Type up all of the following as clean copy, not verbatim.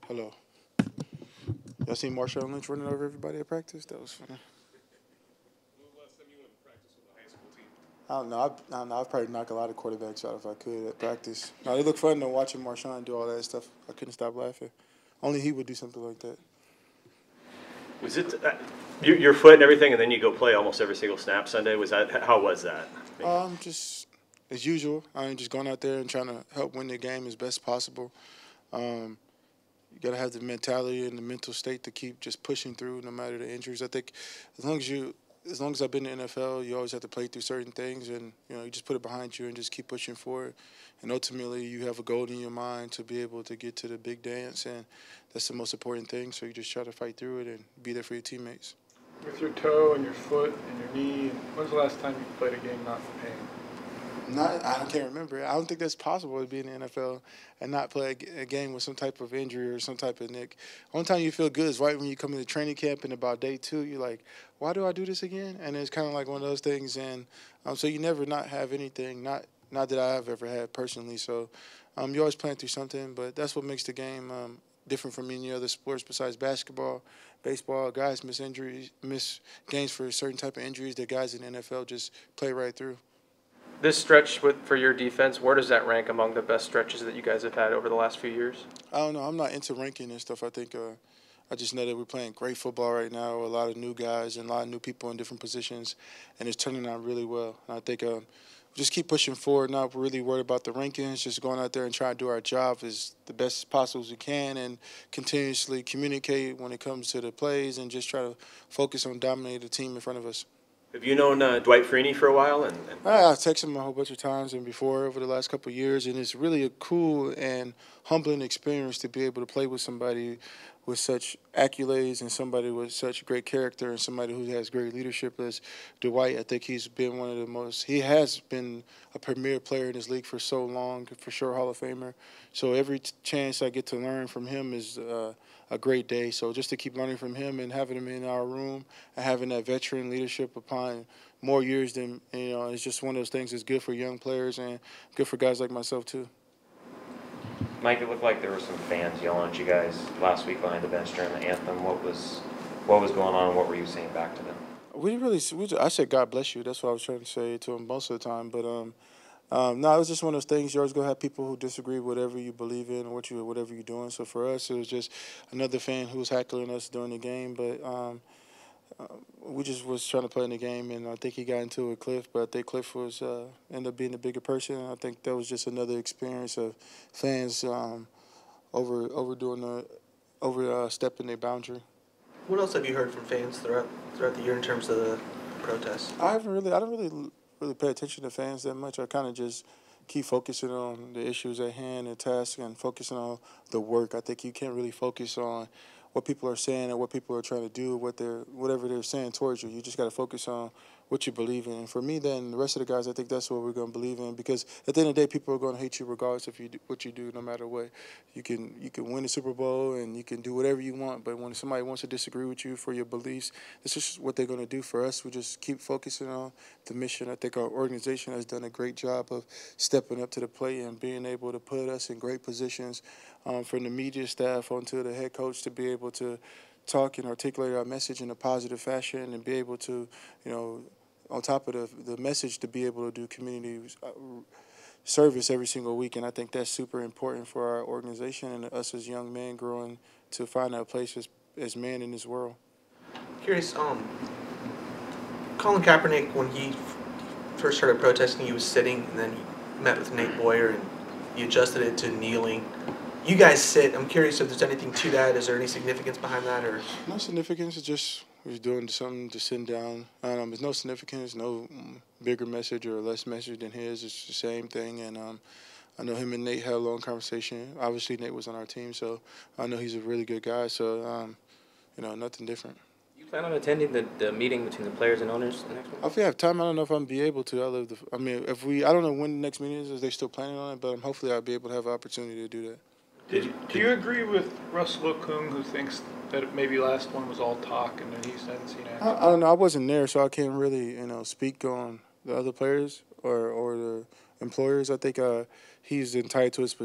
Hello. Y'all seen Marshawn Lynch running over everybody at practice? That was funny. When was the last time you went to practice with a high school team? I don't know. I'd probably knock a lot of quarterbacks out if I could at practice. No, it looked fun though watching Marshawn do all that stuff. I couldn't stop laughing. Only he would do something like that. Was it your foot and everything, and then you go play almost every single snap Sunday? Was that how was that? Just as usual. I'm just going out there and trying to help win the game as best possible. Um, you gotta have the mentality and the mental state to keep just pushing through no matter the injuries. I think as long as I've been in the NFL, you always have to play through certain things, and you just put it behind you and just keep pushing forward. And ultimately, you have a goal in your mind to be able to get to the big dance, and that's the most important thing. So you just try to fight through it and be there for your teammates. With your toe and your foot and your knee, when's the last time you played a game not in pain? I can't remember. I don't think that's possible to be in the NFL and not play a game with some type of injury or some type of nick. Only time you feel good is right when you come into training camp and about day 2, you're like, why do I do this again? And it's kind of like one of those things. And so you never not have anything, not that I've ever had personally. So you're always playing through something, but that's what makes the game different from any other sports besides basketball, baseball. Guys miss games for certain type of injuries that guys in the NFL just play right through. This stretch for your defense, where does that rank among the best stretches that you guys have had over the last few years? I don't know. I'm not into ranking and stuff. I think I just know that we're playing great football right now. A lot of new guys and a lot of new people in different positions, and it's turning out really well. And I think just keep pushing forward, not really worried about the rankings, just going out there and trying to do our job as the best as possible as we can and continuously communicate when it comes to the plays and just try to focus on dominating the team in front of us. Have you known Dwight Freeney for a while? I've texted him a whole bunch of times and before over the last couple of years, and it's really a cool and humbling experience to be able to play with somebody with such accolades and somebody with such great character and somebody who has great leadership as Dwight. I think he has been a premier player in this league for so long, for sure Hall of Famer. So every chance I get to learn from him is a great day. So just to keep learning from him and having him in our room and having that veteran leadership upon more years than, it's just one of those things that's good for young players and good for guys like myself too. Mike, it looked like there were some fans yelling at you guys last week behind the bench during the anthem. What was going on, and what were you saying back to them? I said God bless you. That's what I was trying to say to him most of the time. But no, it was just one of those things. You're always gonna have people who disagree with whatever you believe in or whatever you're doing. So for us, it was just another fan who was heckling us during the game. But we just was trying to play in the game, and I think he got into it with Cliff. But I think Cliff was ended up being the bigger person. I think that was just another experience of fans overstepping their boundary. What else have you heard from fans throughout the year in terms of the protests? I don't really pay attention to fans that much. I kind of just keep focusing on the issues at hand and tasks and focusing on the work. I think you can't really focus on what people are saying and what people are trying to do, whatever they're saying towards you. You just got to focus on what you believe in. And for me, then the rest of the guys, I think that's what we're going to believe in, because at the end of the day, people are going to hate you regardless of what you do, no matter what. You can win the Super Bowl and you can do whatever you want, but when somebody wants to disagree with you for your beliefs, this is what they're going to do. For us, we just keep focusing on the mission. I think our organization has done a great job of stepping up to the plate and being able to put us in great positions, from the media staff onto the head coach, to be able to talk and articulate our message in a positive fashion and be able to, on top of the message, to be able to do community service every single week. And I think that's super important for our organization and us as young men growing to find our place as men in this world. Curious, Colin Kaepernick, when he first started protesting, he was sitting, and then he met with Nate Boyer, and he adjusted it to kneeling. You guys sit. I'm curious if there's anything to that. Is there any significance behind that, or no significance? It's just we're doing something to sit down. There's no significance, no bigger message or less message than his. It's the same thing, and I know him and Nate had a long conversation. Obviously, Nate was on our team, so I know he's a really good guy. So, nothing different. You plan on attending the meeting between the players and owners the next one? If we have time, I don't know if I'm be able to. I don't know when the next meeting is. They're still planning on it, but hopefully I'll be able to have an opportunity to do that. Do you agree with Russell Okung, who thinks that maybe last one was all talk and that he hasn't seen action? I don't know. I wasn't there, so I can't really, speak on the other players or the employers. I think he's entitled to his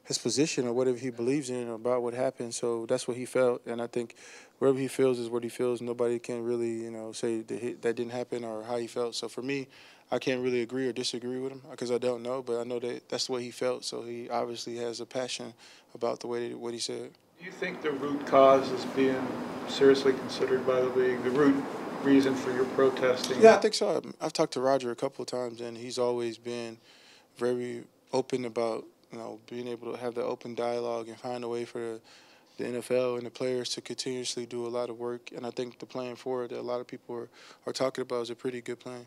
his position or whatever he believes in about what happened. So that's what he felt, and I think wherever he feels is what he feels. Nobody can really, say that didn't happen or how he felt. So for me, I can't really agree or disagree with him because I don't know, but I know that that's the way he felt. So he obviously has a passion about the way what he said. Do you think the root cause is being seriously considered by the league? The root reason for your protesting? Yeah, I think so. I've talked to Roger a couple of times, and he's always been very open about being able to have the open dialogue and find a way for the NFL and the players to continuously do a lot of work. And I think the plan forward that a lot of people are talking about is a pretty good plan.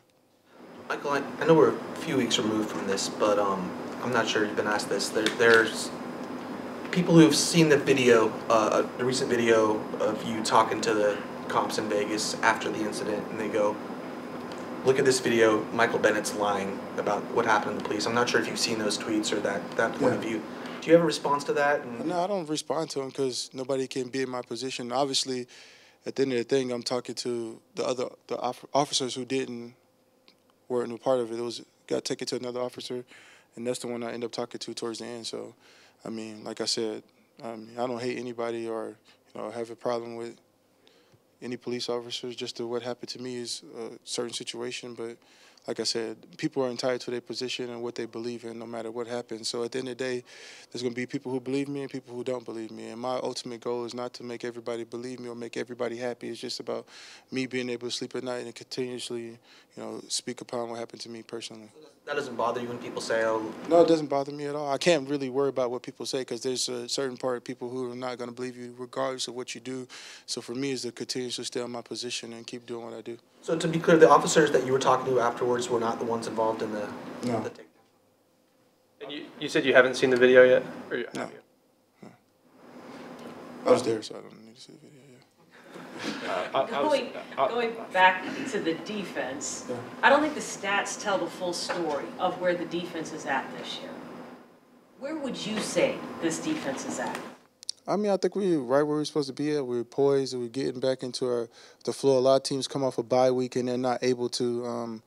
Michael, I know we're a few weeks removed from this, but I'm not sure you've been asked this. There's people who've seen the video, the recent video of you talking to the cops in Vegas after the incident, and they go, look at this video, Michael Bennett's lying about what happened to the police. I'm not sure if you've seen those tweets or that point of view. Do you have a response to that? No, I don't respond to them because nobody can be in my position. Obviously, at the end of the thing, I'm talking to the officers who weren't a part of it. It got taken to another officer, and that's the one I end up talking to towards the end. So, I mean, like I said, I don't hate anybody or have a problem with any police officers. Just what happened to me is a certain situation, but like I said, people are entitled to their position and what they believe in no matter what happens. So at the end of the day, there's going to be people who believe me and people who don't believe me. And my ultimate goal is not to make everybody believe me or make everybody happy. It's just about me being able to sleep at night and continuously, speak upon what happened to me personally. That doesn't bother you when people say, oh... No, it doesn't bother me at all. I can't really worry about what people say because there's a certain part of people who are not going to believe you regardless of what you do. So for me, it's to continuously stay on my position and keep doing what I do. So to be clear, the officers that you were talking to afterwards were not the ones involved in the takedown? And you said you haven't seen the video yet? Or No. have you? No. I was there, so I don't need to see the video. Going back to the defense, I don't think the stats tell the full story of where the defense is at this year. Where would you say this defense is at? I mean, I think we're right where we're supposed to be at. We're poised. We're getting back into the flow. A lot of teams come off a bye week and they're not able to,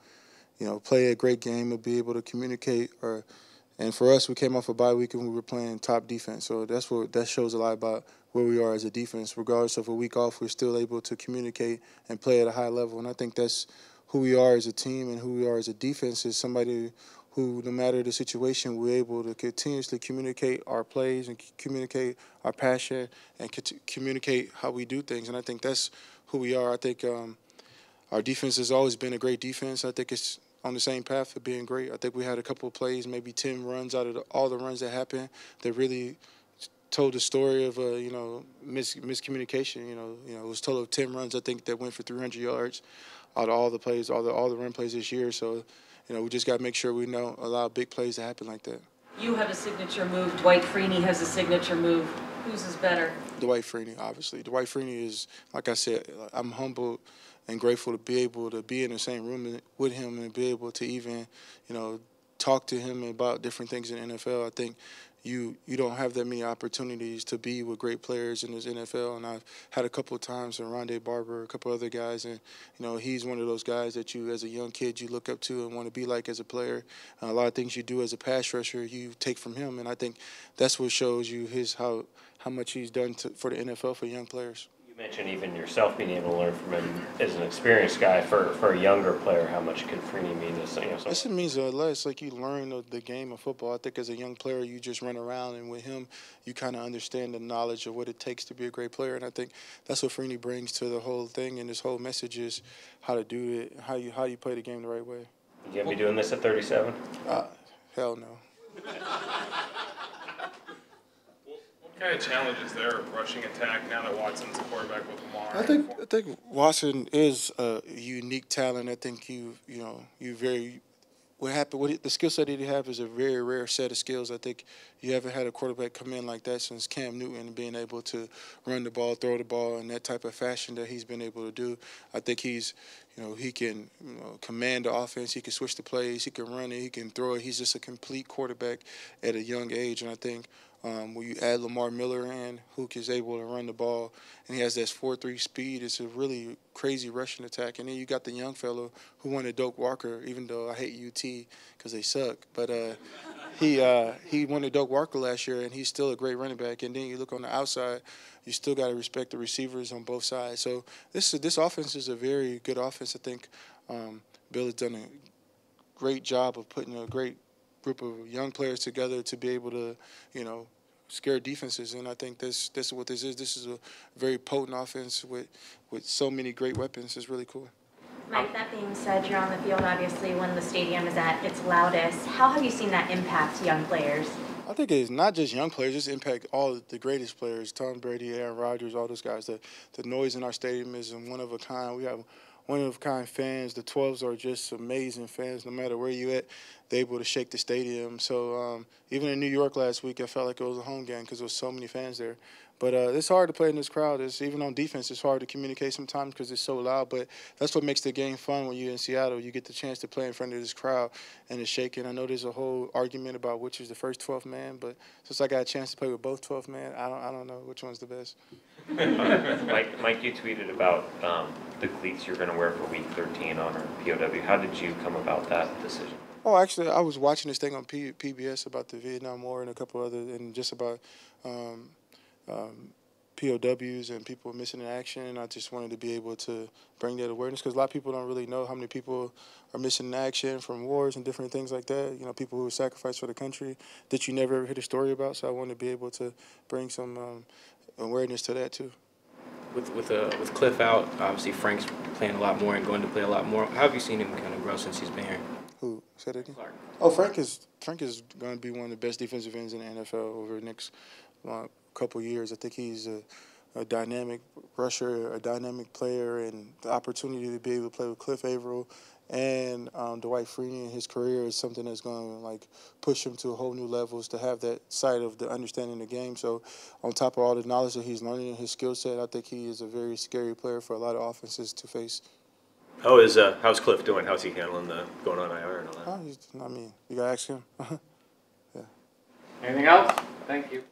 play a great game or be able to communicate. And for us, we came off a bye week and we were playing top defense. So that shows a lot about where we are as a defense. Regardless of a week off, we're still able to communicate and play at a high level. And I think that's who we are as a team and who we are as a defense is somebody who, no matter the situation, we're able to continuously communicate our plays and communicate our passion and communicate how we do things. And I think that's who we are. I think our defense has always been a great defense. I think it's on the same path of being great. I think we had a couple of plays, maybe 10 runs out of all the runs that happened that really told the story of miscommunication. It was a total of 10 runs, I think, that went for 300 yards out of all the plays, all the run plays this year. So, we just got to make sure we don't allow big plays to happen like that. You have a signature move. Dwight Freeney has a signature move. Whose is better? Dwight Freeney, obviously. Dwight Freeney is, like I said, I'm humbled and grateful to be able to be in the same room with him and be able to even, talk to him about different things in the NFL. I think you don't have that many opportunities to be with great players in this NFL, and I've had a couple of times with Ronde, Barber, a couple other guys, and he's one of those guys that you, as a young kid, you look up to and want to be like as a player. A lot of things you do as a pass rusher, you take from him, and I think that's what shows you how much he's done for the NFL for young players. You mentioned even yourself being able to learn from him as an experienced guy. For a younger player, how much could Freeney mean to This means a lot. It's like you learn the game of football. I think as a young player, you just run around, and with him, you kind of understand the knowledge of what it takes to be a great player. And I think that's what Freeney brings to the whole thing. And this whole message is how to do it, how you play the game the right way. You gonna be doing this at 37? Hell no. What kind of challenge is there rushing attack now that Watson's a quarterback with Lamar? I think Watson is a unique talent. I think the skill set that he has is a very rare set of skills. I think you haven't had a quarterback come in like that since Cam Newton, being able to run the ball, throw the ball in that type of fashion that he's been able to do. I think he can command the offense. He can switch the plays. He can run it. He can throw it. He's just a complete quarterback at a young age. And I think when you add Lamar Miller in, who is able to run the ball, and he has that 4.3 speed, it's a really crazy rushing attack. And then you got the young fellow who wanted Doak Walker, even though I hate UT because they suck. But he wanted Doak Walker last year, and he's still a great running back. And then you look on the outside, you still got to respect the receivers on both sides. So this offense is a very good offense. I think Bill has done a great job of putting a great group of young players together to be able to, scare defenses. And I think this is what this is. This is a very potent offense with so many great weapons. It's really cool. Mike, that being said, you're on the field obviously when the stadium is at its loudest. How have you seen that impact young players? I think it's not just young players, it's impact all the greatest players, Tom Brady, Aaron Rodgers, all those guys. The noise in our stadium is one of a kind. We have one-of-a-kind fans. The 12s are just amazing fans. No matter where you at, they're able to shake the stadium. So even in New York last week, I felt like it was a home game because there was so many fans there. But it's hard to play in this crowd. Even on defense, it's hard to communicate sometimes because it's so loud. But that's what makes the game fun when you're in Seattle. You get the chance to play in front of this crowd, and it's shaking. I know there's a whole argument about which is the first 12th man, but since I got a chance to play with both 12th men, I don't know which one's the best. Mike, you tweeted about the cleats you're going to wear for Week 13 on our POW. How did you come about that decision? Oh, actually, I was watching this thing on PBS about the Vietnam War and a couple other, and just about POWs and people missing in action, and I just wanted to be able to bring that awareness because a lot of people don't really know how many people are missing in action from wars and different things like that. People who were sacrificed for the country that you never ever heard a story about. So I wanted to be able to bring some awareness to that too. With Cliff out, obviously Frank's playing a lot more and going to play a lot more. How have you seen him kind of grow since he's been here? Who said it again? Clark. Oh, Frank is going to be one of the best defensive ends in the NFL over the next couple years. I think he's a dynamic rusher, a dynamic player, and the opportunity to be able to play with Cliff Averill and Dwight Freeney in his career is something that's going to push him to a whole new levels to have that side of the understanding the game. So on top of all the knowledge that he's learning and his skill set, I think he is a very scary player for a lot of offenses to face. How's Cliff doing? How's he handling the going on IR and all that? You got to ask him. Yeah. Anything else? Thank you.